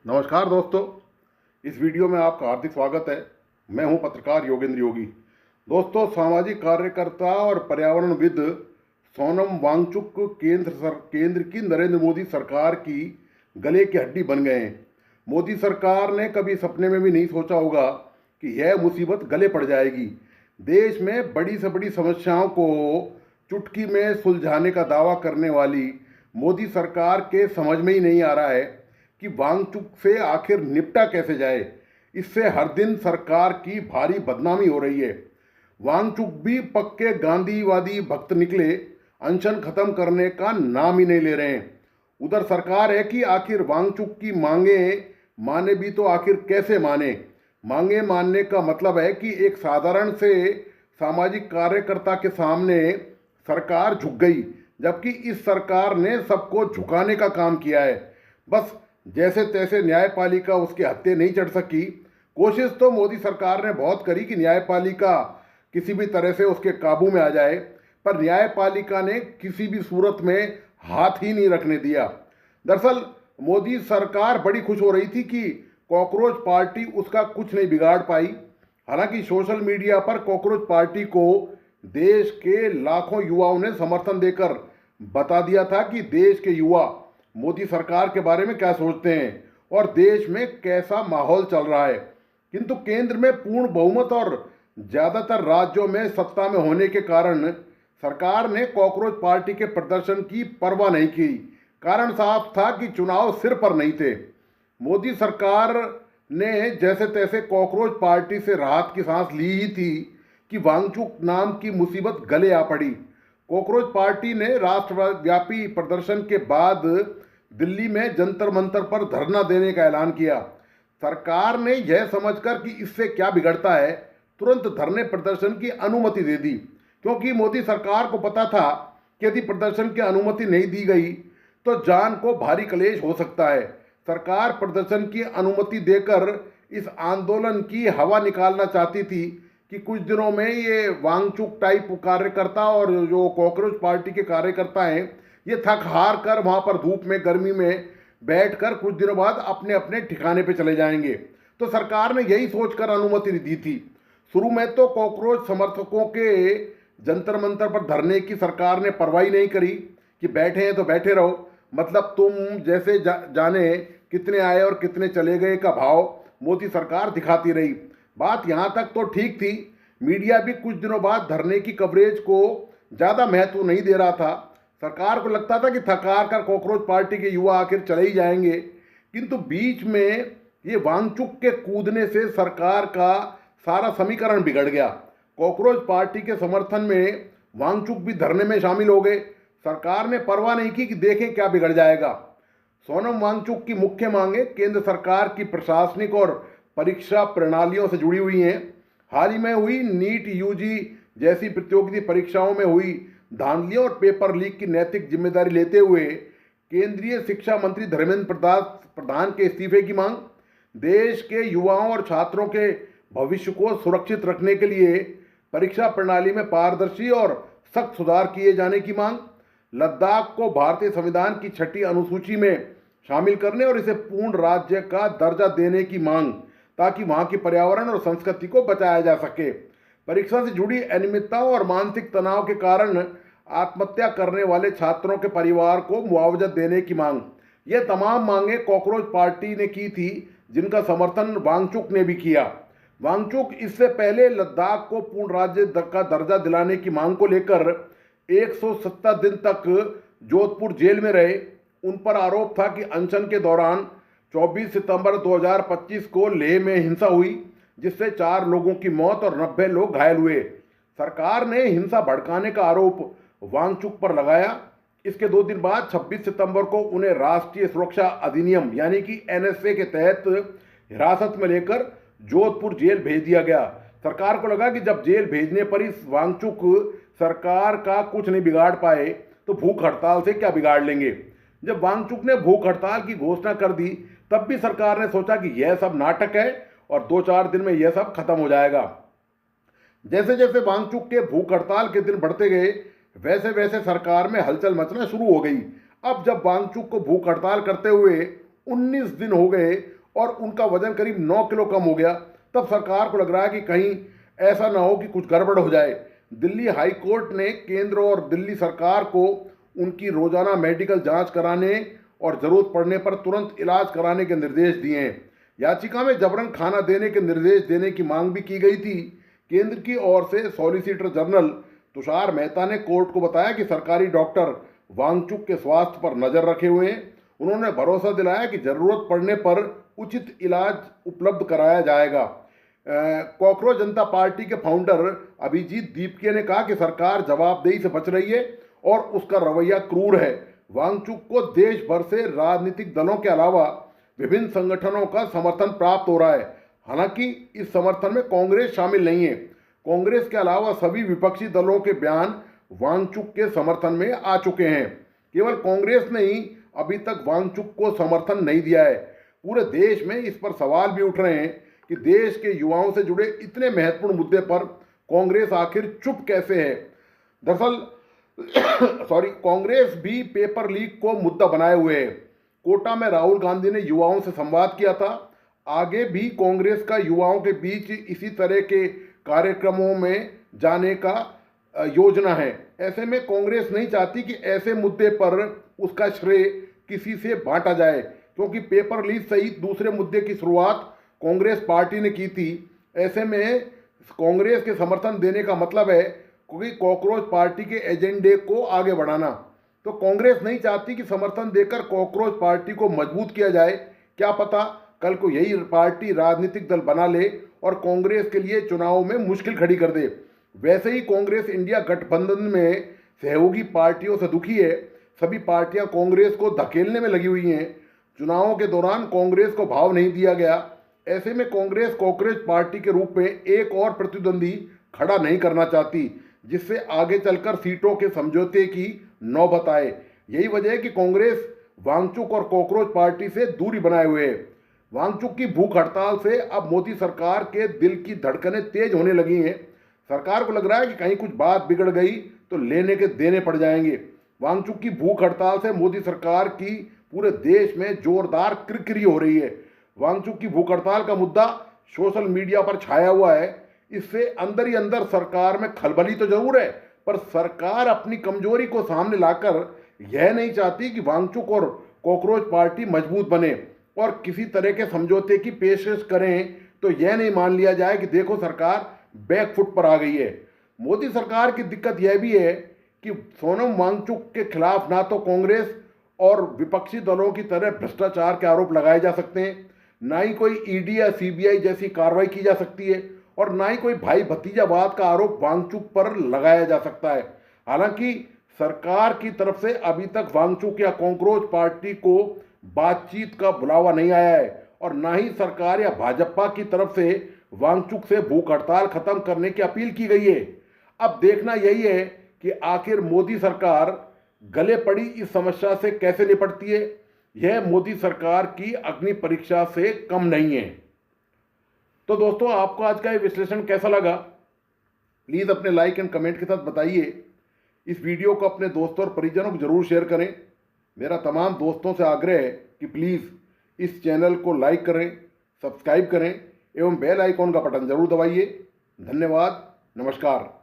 नमस्कार दोस्तों, इस वीडियो में आपका हार्दिक स्वागत है। मैं हूं पत्रकार योगेंद्र योगी। दोस्तों, सामाजिक कार्यकर्ता और पर्यावरणविद सोनम वांगचुक केंद्र की नरेंद्र मोदी सरकार की गले की हड्डी बन गए हैं। मोदी सरकार ने कभी सपने में भी नहीं सोचा होगा कि यह मुसीबत गले पड़ जाएगी। देश में बड़ी से बड़ी समस्याओं को चुटकी में सुलझाने का दावा करने वाली मोदी सरकार के समझ में ही नहीं आ रहा है कि वांगचुक से आखिर निपटा कैसे जाए। इससे हर दिन सरकार की भारी बदनामी हो रही है। वांगचुक भी पक्के गांधीवादी भक्त निकले, अनशन खत्म करने का नाम ही नहीं ले रहे हैं। उधर सरकार है कि आखिर वांगचुक की मांगे माने भी तो आखिर कैसे माने। मांगे मानने का मतलब है कि एक साधारण से सामाजिक कार्यकर्ता के सामने सरकार झुक गई, जबकि इस सरकार ने सबको झुकाने का काम किया है। बस जैसे तैसे न्यायपालिका उसके हत्थे नहीं चढ़ सकी। कोशिश तो मोदी सरकार ने बहुत करी कि न्यायपालिका किसी भी तरह से उसके काबू में आ जाए, पर न्यायपालिका ने किसी भी सूरत में हाथ ही नहीं रखने दिया। दरअसल मोदी सरकार बड़ी खुश हो रही थी कि कॉकरोच पार्टी उसका कुछ नहीं बिगाड़ पाई। हालांकि सोशल मीडिया पर कॉकरोच पार्टी को देश के लाखों युवाओं ने समर्थन देकर बता दिया था कि देश के युवा मोदी सरकार के बारे में क्या सोचते हैं और देश में कैसा माहौल चल रहा है। किंतु केंद्र में पूर्ण बहुमत और ज़्यादातर राज्यों में सत्ता में होने के कारण सरकार ने कॉकरोच पार्टी के प्रदर्शन की परवाह नहीं की। कारण साफ था कि चुनाव सिर पर नहीं थे। मोदी सरकार ने जैसे तैसे कॉकरोच पार्टी से राहत की सांस ली ही थी कि वांगचुक नाम की मुसीबत गले आ पड़ी। कॉकरोच पार्टी ने राष्ट्रव्यापी प्रदर्शन के बाद दिल्ली में जंतर मंतर पर धरना देने का ऐलान किया। सरकार ने यह समझकर कि इससे क्या बिगड़ता है, तुरंत धरने प्रदर्शन की अनुमति दे दी, क्योंकि मोदी सरकार को पता था कि यदि प्रदर्शन की अनुमति नहीं दी गई तो जान को भारी क्लेश हो सकता है। सरकार प्रदर्शन की अनुमति देकर इस आंदोलन की हवा निकालना चाहती थी कि कुछ दिनों में ये वांगचुक टाइप कार्यकर्ता और जो कॉकरोच पार्टी के कार्यकर्ता हैं, ये थक हार कर वहाँ पर धूप में गर्मी में बैठकर कुछ दिनों बाद अपने अपने ठिकाने पे चले जाएंगे। तो सरकार ने यही सोचकर अनुमति दी थी। शुरू में तो कॉकरोच समर्थकों के जंतर मंतर पर धरने की सरकार ने परवाह नहीं करी कि बैठे हैं तो बैठे रहो, मतलब तुम जैसे जाने कितने आए और कितने चले गए का भाव मोदी सरकार दिखाती रही। बात यहाँ तक तो ठीक थी। मीडिया भी कुछ दिनों बाद धरने की कवरेज को ज़्यादा महत्व नहीं दे रहा था। सरकार को लगता था कि थकार कर कॉकरोच पार्टी के युवा आखिर चले ही जाएंगे। किंतु बीच में ये वांगचुक के कूदने से सरकार का सारा समीकरण बिगड़ गया। कॉकरोच पार्टी के समर्थन में वांगचुक भी धरने में शामिल हो गए। सरकार ने परवाह नहीं की कि देखें क्या बिगड़ जाएगा। सोनम वांगचुक की मुख्य मांगे केंद्र सरकार की प्रशासनिक और परीक्षा प्रणालियों से जुड़ी हुई हैं। हाल ही में हुई नीट यूजी जैसी प्रतियोगिता परीक्षाओं में हुई धांधलियों और पेपर लीक की नैतिक जिम्मेदारी लेते हुए केंद्रीय शिक्षा मंत्री धर्मेंद्र प्रधान के इस्तीफे की मांग, देश के युवाओं और छात्रों के भविष्य को सुरक्षित रखने के लिए परीक्षा प्रणाली में पारदर्शी और सख्त सुधार किए जाने की मांग, लद्दाख को भारतीय संविधान की 6ठी अनुसूची में शामिल करने और इसे पूर्ण राज्य का दर्जा देने की मांग, ताकि वहाँ की पर्यावरण और संस्कृति को बचाया जा सके। परीक्षा से जुड़ी अनियमितताओं और मानसिक तनाव के कारण आत्महत्या करने वाले छात्रों के परिवार को मुआवजा देने की मांग, ये तमाम मांगे कॉकरोच पार्टी ने की थी, जिनका समर्थन वांगचुक ने भी किया। वांगचुक इससे पहले लद्दाख को पूर्ण राज्य का दर्जा दिलाने की मांग को लेकर 170 दिन तक जोधपुर जेल में रहे। उन पर आरोप था कि अनशन के दौरान 24 सितंबर 2025 को लेह में हिंसा हुई, जिससे 4 लोगों की मौत और 90 लोग घायल हुए। सरकार ने हिंसा भड़काने का आरोप वांगचुक पर लगाया। इसके 2 दिन बाद 26 सितंबर को उन्हें राष्ट्रीय सुरक्षा अधिनियम यानी कि एनएसए के तहत हिरासत में लेकर जोधपुर जेल भेज दिया गया। सरकार को लगा कि जब जेल भेजने पर ही वांगचुक सरकार का कुछ नहीं बिगाड़ पाए तो भूख हड़ताल से क्या बिगाड़ लेंगे। जब वांगचुक ने भूख हड़ताल की घोषणा कर दी, तब भी सरकार ने सोचा कि यह सब नाटक है और 2-4 दिन में यह सब खत्म हो जाएगा। जैसे जैसे वांगचुक के भूख हड़ताल के दिन बढ़ते गए, वैसे वैसे सरकार में हलचल मचना शुरू हो गई। अब जब वांगचुक को भूख हड़ताल करते हुए 19 दिन हो गए और उनका वजन करीब 9 किलो कम हो गया। तब सरकार को लग रहा है कि कहीं ऐसा ना हो कि कुछ गड़बड़ हो जाए। दिल्ली हाई कोर्ट ने केंद्र और दिल्ली सरकार को उनकी रोजाना मेडिकल जांच कराने और जरूरत पड़ने पर तुरंत इलाज कराने के निर्देश दिए हैं। याचिका में जबरन खाना देने के निर्देश देने की मांग भी की गई थी। केंद्र की ओर से सॉलिसिटर जनरल तुषार मेहता ने कोर्ट को बताया कि सरकारी डॉक्टर वांगचुक के स्वास्थ्य पर नजर रखे हुए हैं। उन्होंने भरोसा दिलाया कि जरूरत पड़ने पर उचित इलाज उपलब्ध कराया जाएगा। कॉकरोच जनता पार्टी के फाउंडर अभिजीत दीपके ने कहा कि सरकार जवाबदेही से बच रही है और उसका रवैया क्रूर है। वांगचुक को देश भर से राजनीतिक दलों के अलावा विभिन्न संगठनों का समर्थन प्राप्त हो रहा है। हालांकि इस समर्थन में कांग्रेस शामिल नहीं है। कांग्रेस के अलावा सभी विपक्षी दलों के बयान वांगचुक के समर्थन में आ चुके हैं। केवल कांग्रेस ने ही अभी तक वांगचुक को समर्थन नहीं दिया है। पूरे देश में इस पर सवाल भी उठ रहे हैं कि देश के युवाओं से जुड़े इतने महत्वपूर्ण मुद्दे पर कांग्रेस आखिर चुप कैसे है। दरअसल कांग्रेस भी पेपर लीक को मुद्दा बनाए हुए है। कोटा में राहुल गांधी ने युवाओं से संवाद किया था। आगे भी कांग्रेस का युवाओं के बीच इसी तरह के कार्यक्रमों में जाने का योजना है। ऐसे में कांग्रेस नहीं चाहती कि ऐसे मुद्दे पर उसका श्रेय किसी से बांटा जाए, क्योंकि पेपर लीक सहित दूसरे मुद्दे की शुरुआत कांग्रेस पार्टी ने की थी। ऐसे में कांग्रेस के समर्थन देने का मतलब है क्योंकि कॉकरोच पार्टी के एजेंडे को आगे बढ़ाना। तो कांग्रेस नहीं चाहती कि समर्थन देकर कॉकरोच पार्टी को मजबूत किया जाए। क्या पता कल को यही पार्टी राजनीतिक दल बना ले और कांग्रेस के लिए चुनाव में मुश्किल खड़ी कर दे। वैसे ही कांग्रेस इंडिया गठबंधन में सहयोगी पार्टियों से दुखी है। सभी पार्टियां कांग्रेस को धकेलने में लगी हुई हैं। चुनावों के दौरान कांग्रेस को भाव नहीं दिया गया। ऐसे में कांग्रेस कॉकरोच पार्टी के रूप में एक और प्रतिद्वंदी खड़ा नहीं करना चाहती, जिससे आगे चलकर सीटों के समझौते की नौबत आए। यही वजह है कि कांग्रेस वांगचुक और कॉकरोच पार्टी से दूरी बनाए हुए है। वांगचुक की भूख हड़ताल से अब मोदी सरकार के दिल की धड़कनें तेज होने लगी हैं। सरकार को लग रहा है कि कहीं कुछ बात बिगड़ गई तो लेने के देने पड़ जाएंगे। वांगचुक की भूख हड़ताल से मोदी सरकार की पूरे देश में जोरदार किरकिरी हो रही है। वांगचुक की भूख हड़ताल का मुद्दा सोशल मीडिया पर छाया हुआ है। इससे अंदर ही अंदर सरकार में खलबली तो जरूर है, पर सरकार अपनी कमजोरी को सामने लाकर यह नहीं चाहती कि वांगचुक और कॉकरोच पार्टी मजबूत बने और किसी तरह के समझौते की पेशकश करें तो यह नहीं मान लिया जाए कि देखो सरकार बैकफुट पर आ गई है। मोदी सरकार की दिक्कत यह भी है कि सोनम वांगचुक के खिलाफ ना तो कांग्रेस और विपक्षी दलों की तरह भ्रष्टाचार के आरोप लगाए जा सकते हैं, ना ही कोई ईडी या सीबीआई जैसी कार्रवाई की जा सकती है, और ना ही कोई भाई भतीजावाद का आरोप वांगचुक पर लगाया जा सकता है। हालांकि सरकार की तरफ से अभी तक वांगचुक या कॉकरोच पार्टी को बातचीत का बुलावा नहीं आया है और ना ही सरकार या भाजपा की तरफ से वांगचुक से भूख हड़ताल खत्म करने की अपील की गई है। अब देखना यही है कि आखिर मोदी सरकार गले पड़ी इस समस्या से कैसे निपटती है। यह मोदी सरकार की अग्नि परीक्षा से कम नहीं है। तो दोस्तों, आपको आज का ये विश्लेषण कैसा लगा, प्लीज़ अपने लाइक एंड कमेंट के साथ बताइए। इस वीडियो को अपने दोस्तों और परिजनों को जरूर शेयर करें। मेरा तमाम दोस्तों से आग्रह है कि प्लीज़ इस चैनल को लाइक करें, सब्सक्राइब करें एवं बेल आइकॉन का बटन जरूर दबाइए। धन्यवाद, नमस्कार।